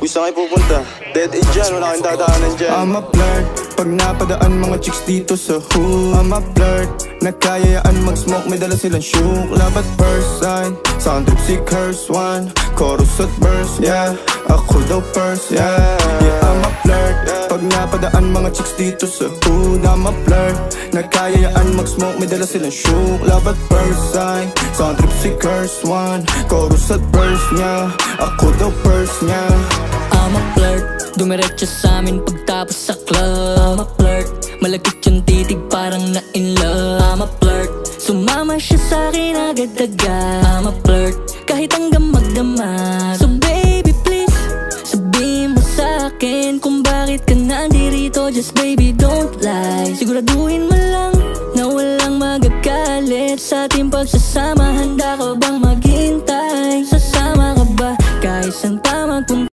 Uy, saan kayo pupunta? Dead end dyan, wala kang dadaanan dyan. I'm a flirt, pag napadaan mga chicks dito sa hood. I'm a flirt, nakayayaan mag-smoke, may dala silang shook. Love at first sight, sound trip si curse one. Chorus at verse, yeah, ako daw first, yeah. Yeah, I'm a flirt, pag napadaan mga chicks dito sa hood. I'm a flirt, nakayayaan mag-smoke, may dala silang shook. Love at first sight, sound trip si curse one. Chorus at verse niya, ako daw first niya. I'm a flirt, dumiretso sa amin pagtapos sa club. I'm a flirt, malagkit yung titig parang na in love. I'm a flirt, sumama siya sa'kin agad-agad. I'm a flirt, kahit hanggang magdamag. So baby please, sabihin mo sa'kin kung bakit ka nandirito. Just baby don't lie, siguraduhin mo lang na walang magagalit sa ating pagsasama.